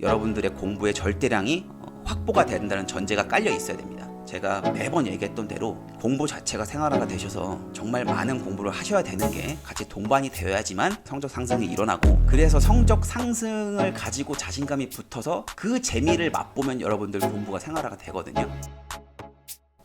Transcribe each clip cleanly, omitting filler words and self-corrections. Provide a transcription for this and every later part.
여러분들의 공부의 절대량이 확보가 된다는 전제가 깔려 있어야 됩니다. 제가 매번 얘기했던 대로 공부 자체가 생활화가 되셔서 정말 많은 공부를 하셔야 되는 게 같이 동반이 되어야지만 성적 상승이 일어나고, 그래서 성적 상승을 가지고 자신감이 붙어서 그 재미를 맛보면 여러분들 공부가 생활화가 되거든요.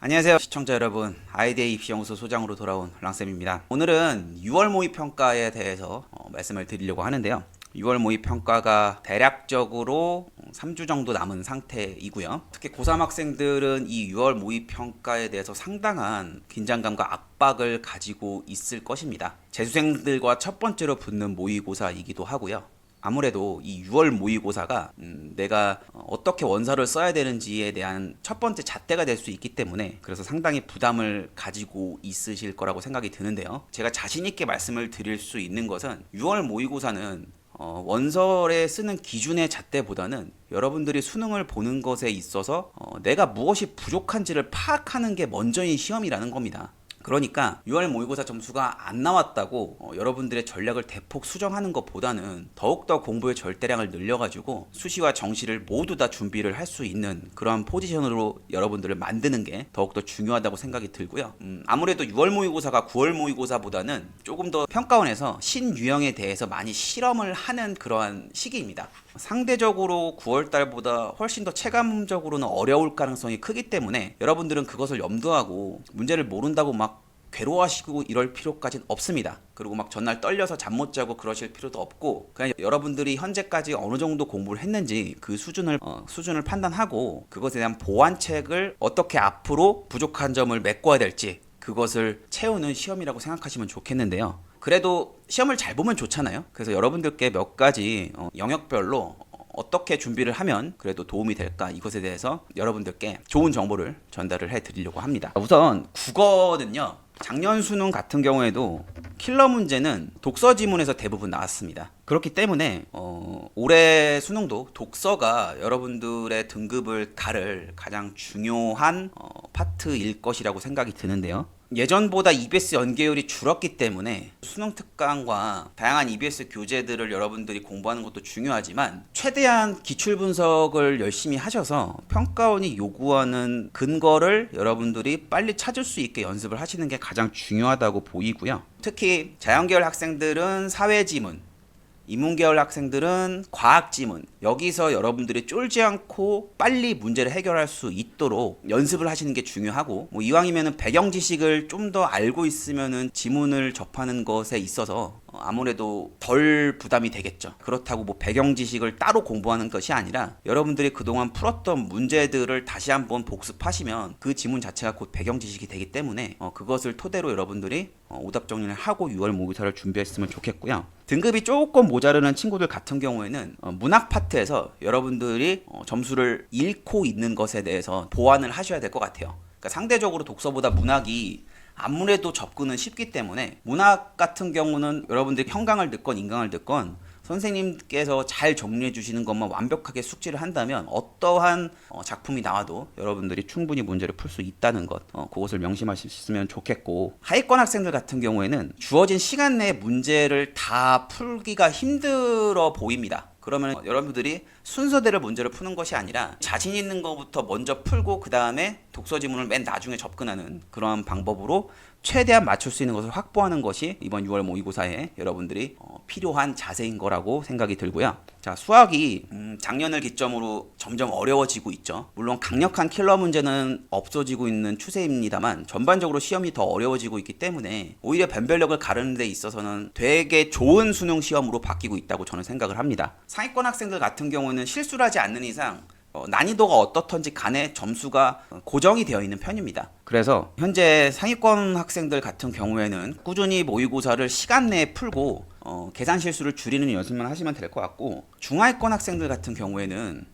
안녕하세요 시청자 여러분, 아이디에이 입시연구소 소장으로 돌아온 랑쌤입니다. 오늘은 6월 모의평가에 대해서 말씀을 드리려고 하는데요. 6월 모의평가가 대략적으로 3주 정도 남은 상태이고요. 특히 고3 학생들은 이 6월 모의평가에 대해서 상당한 긴장감과 압박을 가지고 있을 것입니다. 재수생들과 첫 번째로 붙는 모의고사이기도 하고요. 아무래도 이 6월 모의고사가 내가 어떻게 원서를 써야 되는지에 대한 첫 번째 잣대가 될 수 있기 때문에, 그래서 상당히 부담을 가지고 있으실 거라고 생각이 드는데요. 제가 자신 있게 말씀을 드릴 수 있는 것은 6월 모의고사는 원서에 쓰는 기준의 잣대보다는 여러분들이 수능을 보는 것에 있어서 내가 무엇이 부족한지를 파악하는 게 먼저인 시험이라는 겁니다. 그러니까 6월 모의고사 점수가 안 나왔다고 여러분들의 전략을 대폭 수정하는 것보다는 더욱더 공부의 절대량을 늘려가지고 수시와 정시를 모두 다 준비를 할 수 있는 그러한 포지션으로 여러분들을 만드는 게 더욱더 중요하다고 생각이 들고요. 아무래도 6월 모의고사가 9월 모의고사보다는 조금 더 평가원에서 신유형에 대해서 많이 실험을 하는 그러한 시기입니다. 상대적으로 9월달보다 훨씬 더 체감적으로는 어려울 가능성이 크기 때문에 여러분들은 그것을 염두하고 문제를 모른다고 막 괴로워하시고 이럴 필요까지는 없습니다. 그리고 막 전날 떨려서 잠 못 자고 그러실 필요도 없고, 그냥 여러분들이 현재까지 어느 정도 공부를 했는지 그 수준을 판단하고 그것에 대한 보완책을 어떻게 앞으로 부족한 점을 메꿔야 될지 그것을 채우는 시험이라고 생각하시면 좋겠는데요. 그래도 시험을 잘 보면 좋잖아요. 그래서 여러분들께 몇 가지 영역별로 어떻게 준비를 하면 그래도 도움이 될까, 이것에 대해서 여러분들께 좋은 정보를 전달을 해드리려고 합니다. 우선 국어는요, 작년 수능 같은 경우에도 킬러 문제는 독서 지문에서 대부분 나왔습니다. 그렇기 때문에 올해 수능도 독서가 여러분들의 등급을 가를 가장 중요한 파트일 것이라고 생각이 드는데요. 예전보다 EBS 연계율이 줄었기 때문에 수능 특강과 다양한 EBS 교재들을 여러분들이 공부하는 것도 중요하지만, 최대한 기출 분석을 열심히 하셔서 평가원이 요구하는 근거를 여러분들이 빨리 찾을 수 있게 연습을 하시는 게 가장 중요하다고 보이고요. 특히 자연계열 학생들은 사회지문, 인문계열 학생들은 과학지문, 여기서 여러분들이 쫄지 않고 빨리 문제를 해결할 수 있도록 연습을 하시는 게 중요하고, 이왕이면은 배경 지식을 좀 더 알고 있으면은 지문을 접하는 것에 있어서 아무래도 덜 부담이 되겠죠. 그렇다고 배경 지식을 따로 공부하는 것이 아니라 여러분들이 그동안 풀었던 문제들을 다시 한번 복습하시면 그 지문 자체가 곧 배경 지식이 되기 때문에 그것을 토대로 여러분들이 오답 정리를 하고 6월 모의고사를 준비했으면 좋겠고요. 등급이 조금 모자르는 친구들 같은 경우에는 문학 파트에서 여러분들이 점수를 잃고 있는 것에 대해서 보완을 하셔야 될 것 같아요. 그러니까 상대적으로 독서보다 문학이 아무래도 접근은 쉽기 때문에, 문학 같은 경우는 여러분들이 형강을 듣건 인강을 듣건 선생님께서 잘 정리해 주시는 것만 완벽하게 숙지를 한다면 어떠한 작품이 나와도 여러분들이 충분히 문제를 풀 수 있다는 것, 그것을 명심하셨으면 좋겠고, 하위권 학생들 같은 경우에는 주어진 시간 내에 문제를 다 풀기가 힘들어 보입니다. 그러면 여러분들이 순서대로 문제를 푸는 것이 아니라 자신 있는 것부터 먼저 풀고 그 다음에 독서 지문을 맨 나중에 접근하는 그런 방법으로 최대한 맞출 수 있는 것을 확보하는 것이 이번 6월 모의고사에 여러분들이 필요한 자세인 거라고 생각이 들고요. 자, 수학이 작년을 기점으로 점점 어려워지고 있죠. 물론 강력한 킬러 문제는 없어지고 있는 추세입니다만 전반적으로 시험이 더 어려워지고 있기 때문에 오히려 변별력을 가르는 데 있어서는 되게 좋은 수능 시험으로 바뀌고 있다고 저는 생각을 합니다. 상위권 학생들 같은 경우는 실수를 하지 않는 이상 난이도가 어떻든지 간에 점수가 고정이 되어 있는 편입니다. 그래서 현재 상위권 학생들 같은 경우에는 꾸준히 모의고사를 시간 내에 풀고 계산 실수를 줄이는 연습만 하시면 될 것 같고, 중하위권 학생들 같은 경우에는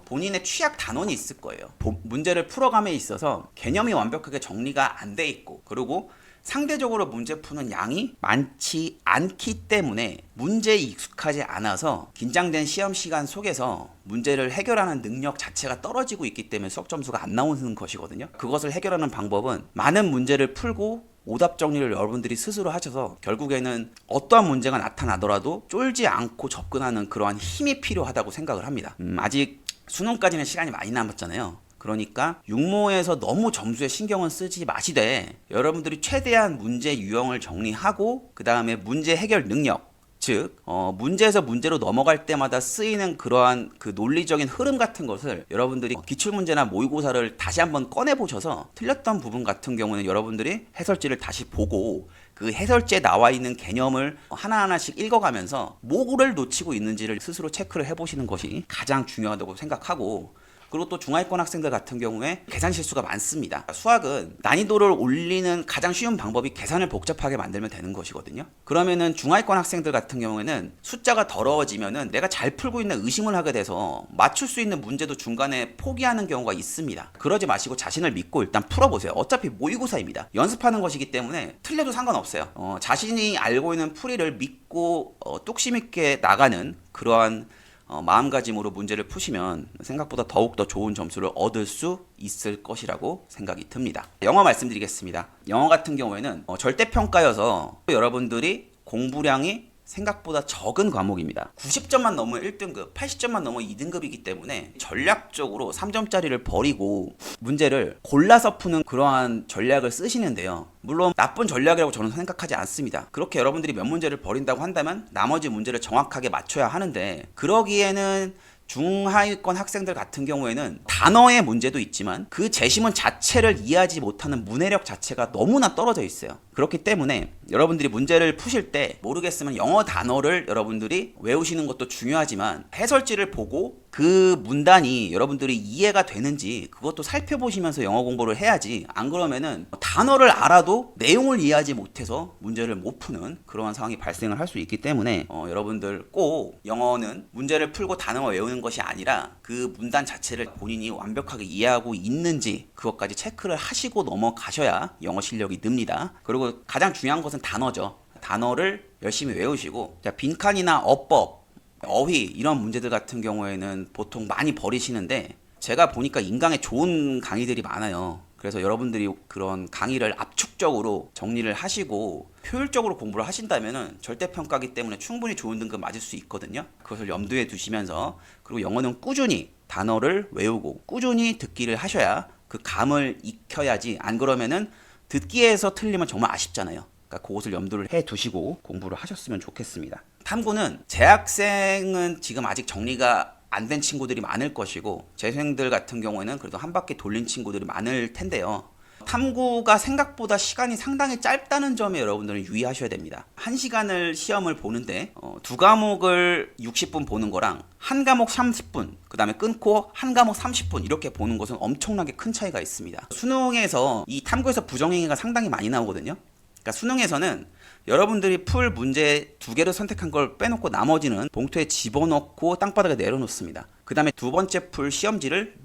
본인의 취약 단원이 있을 거예요. 문제를 풀어감에 있어서 개념이 완벽하게 정리가 안 돼 있고, 그리고 상대적으로 문제 푸는 양이 많지 않기 때문에 문제에 익숙하지 않아서 긴장된 시험 시간 속에서 문제를 해결하는 능력 자체가 떨어지고 있기 때문에 수학 점수가 안 나오는 것이거든요. 그것을 해결하는 방법은 많은 문제를 풀고 오답 정리를 여러분들이 스스로 하셔서 결국에는 어떠한 문제가 나타나더라도 쫄지 않고 접근하는 그러한 힘이 필요하다고 생각을 합니다. 아직 수능까지는 시간이 많이 남았잖아요. 그러니까 육모에서 너무 점수에 신경은 쓰지 마시되 여러분들이 최대한 문제 유형을 정리하고 그 다음에 문제 해결 능력, 즉 문제에서 문제로 넘어갈 때마다 쓰이는 그러한 그 논리적인 흐름 같은 것을 여러분들이 기출문제나 모의고사를 다시 한번 꺼내보셔서 틀렸던 부분 같은 경우는 여러분들이 해설지를 다시 보고 그 해설지에 나와 있는 개념을 하나하나씩 읽어가면서 뭐를 놓치고 있는지를 스스로 체크를 해보시는 것이 가장 중요하다고 생각하고, 그리고 또 중하위권 학생들 같은 경우에 계산 실수가 많습니다. 수학은 난이도를 올리는 가장 쉬운 방법이 계산을 복잡하게 만들면 되는 것이거든요. 그러면은 중하위권 학생들 같은 경우에는 숫자가 더러워지면은 내가 잘 풀고 있는 의심을 하게 돼서 맞출 수 있는 문제도 중간에 포기하는 경우가 있습니다. 그러지 마시고 자신을 믿고 일단 풀어보세요. 어차피 모의고사입니다. 연습하는 것이기 때문에 틀려도 상관없어요. 자신이 알고 있는 풀이를 믿고 뚝심 있게 나가는 그러한 마음가짐으로 문제를 푸시면 생각보다 더욱더 좋은 점수를 얻을 수 있을 것이라고 생각이 듭니다. 영어 말씀드리겠습니다. 영어 같은 경우에는 절대평가여서 여러분들이 공부량이 생각보다 적은 과목입니다. 90점만 넘으면 1등급, 80점만 넘으면 2등급이기 때문에 전략적으로 3점짜리를 버리고 문제를 골라서 푸는 그러한 전략을 쓰시는데요. 물론 나쁜 전략이라고 저는 생각하지 않습니다. 그렇게 여러분들이 몇 문제를 버린다고 한다면 나머지 문제를 정확하게 맞춰야 하는데, 그러기에는 중하위권 학생들 같은 경우에는 단어의 문제도 있지만 그 제시문 자체를 이해하지 못하는 문해력 자체가 너무나 떨어져 있어요. 그렇기 때문에 여러분들이 문제를 푸실 때 모르겠으면 영어 단어를 여러분들이 외우시는 것도 중요하지만 해설지를 보고 그 문단이 여러분들이 이해가 되는지 그것도 살펴보시면서 영어 공부를 해야지, 안 그러면은 단어를 알아도 내용을 이해하지 못해서 문제를 못 푸는 그러한 상황이 발생을 할 수 있기 때문에 여러분들 꼭 영어는 문제를 풀고 단어 외우는 것이 아니라 그 문단 자체를 본인이 완벽하게 이해하고 있는지 그것까지 체크를 하시고 넘어가셔야 영어 실력이 늡니다. 그리고 가장 중요한 것은 단어죠. 단어를 열심히 외우시고, 빈칸이나 어법, 어휘 이런 문제들 같은 경우에는 보통 많이 버리시는데, 제가 보니까 인강에 좋은 강의들이 많아요. 그래서 여러분들이 그런 강의를 압축적으로 정리를 하시고 효율적으로 공부를 하신다면은 절대평가기 때문에 충분히 좋은 등급 맞을 수 있거든요. 그것을 염두에 두시면서, 그리고 영어는 꾸준히 단어를 외우고 꾸준히 듣기를 하셔야 그 감을 익혀야지, 안 그러면은 듣기에서 틀리면 정말 아쉽잖아요. 그러니까 그것을 염두를 해 두시고 공부를 하셨으면 좋겠습니다. 탐구는 재학생은 지금 아직 정리가 안 된 친구들이 많을 것이고, 재생들 같은 경우에는 그래도 한 바퀴 돌린 친구들이 많을 텐데요. 탐구가 생각보다 시간이 상당히 짧다는 점에 여러분들은 유의하셔야 됩니다. 1시간을 시험을 보는데 두 과목을 60분 보는 거랑 한 과목 30분, 그 다음에 끊고 한 과목 30분 이렇게 보는 것은 엄청나게 큰 차이가 있습니다. 수능에서 이 탐구에서 부정행위가 상당히 많이 나오거든요. 그러니까 수능에서는 여러분들이 풀 문제 2개를 선택한 걸 빼놓고 나머지는 봉투에 집어넣고 땅바닥에 내려놓습니다. 그 다음에 두 번째 풀 시험지를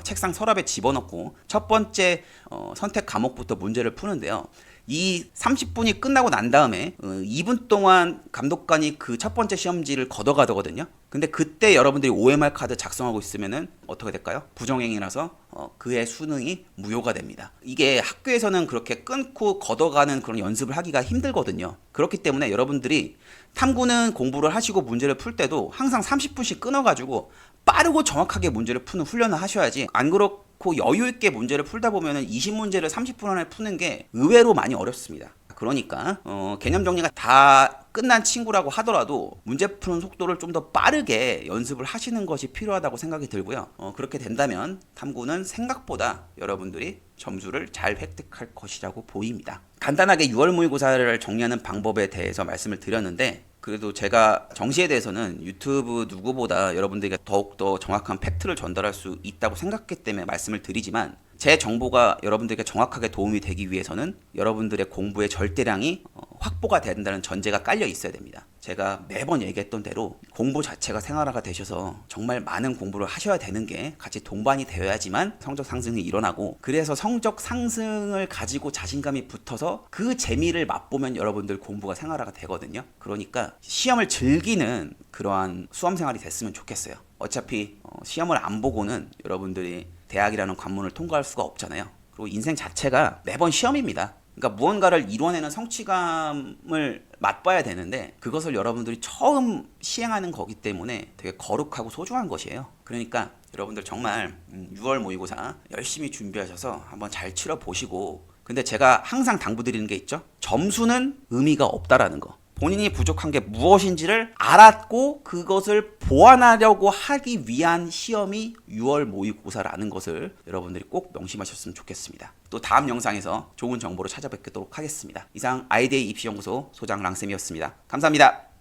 책상 서랍에 집어넣고 첫 번째 선택 과목부터 문제를 푸는데요. 이 30분이 끝나고 난 다음에 2분 동안 감독관이 그 첫 번째 시험지를 걷어가거든요. 근데 그때 여러분들이 OMR 카드 작성하고 있으면은 어떻게 될까요? 부정행위라서 그의 수능이 무효가 됩니다. 이게 학교에서는 그렇게 끊고 걷어가는 그런 연습을 하기가 힘들거든요. 그렇기 때문에 여러분들이 탐구는 공부를 하시고 문제를 풀 때도 항상 30분씩 끊어가지고 빠르고 정확하게 문제를 푸는 훈련을 하셔야지, 안 그렇고 여유 있게 문제를 풀다 보면은 20문제를 30분 안에 푸는 게 의외로 많이 어렵습니다. 그러니까 개념 정리가 다 끝난 친구라고 하더라도 문제 푸는 속도를 좀 더 빠르게 연습을 하시는 것이 필요하다고 생각이 들고요. 그렇게 된다면 탐구는 생각보다 여러분들이 점수를 잘 획득할 것이라고 보입니다. 간단하게 6월 모의고사를 정리하는 방법에 대해서 말씀을 드렸는데, 그래도 제가 정시에 대해서는 유튜브 누구보다 여러분들에게 더욱더 정확한 팩트를 전달할 수 있다고 생각했기 때문에 말씀을 드리지만, 제 정보가 여러분들에게 정확하게 도움이 되기 위해서는 여러분들의 공부의 절대량이 확보가 된다는 전제가 깔려 있어야 됩니다. 제가 매번 얘기했던 대로 공부 자체가 생활화가 되셔서 정말 많은 공부를 하셔야 되는 게 같이 동반이 되어야지만 성적 상승이 일어나고, 그래서 성적 상승을 가지고 자신감이 붙어서 그 재미를 맛보면 여러분들 공부가 생활화가 되거든요. 그러니까 시험을 즐기는 그러한 수험 생활이 됐으면 좋겠어요. 어차피 시험을 안 보고는 여러분들이 대학이라는 관문을 통과할 수가 없잖아요. 그리고 인생 자체가 매번 시험입니다. 그러니까 무언가를 이뤄내는 성취감을 맛봐야 되는데 그것을 여러분들이 처음 시행하는 거기 때문에 되게 거룩하고 소중한 것이에요. 그러니까 여러분들 정말 6월 모의고사 열심히 준비하셔서 한번 잘 치러 보시고, 근데 제가 항상 당부드리는 게 있죠. 점수는 의미가 없다라는 거. 본인이 부족한 게 무엇인지를 알았고 그것을 보완하려고 하기 위한 시험이 6월 모의고사라는 것을 여러분들이 꼭 명심하셨으면 좋겠습니다. 또 다음 영상에서 좋은 정보로 찾아뵙도록 하겠습니다. 이상 아이데이 입시연구소 소장 랑쌤이었습니다. 감사합니다.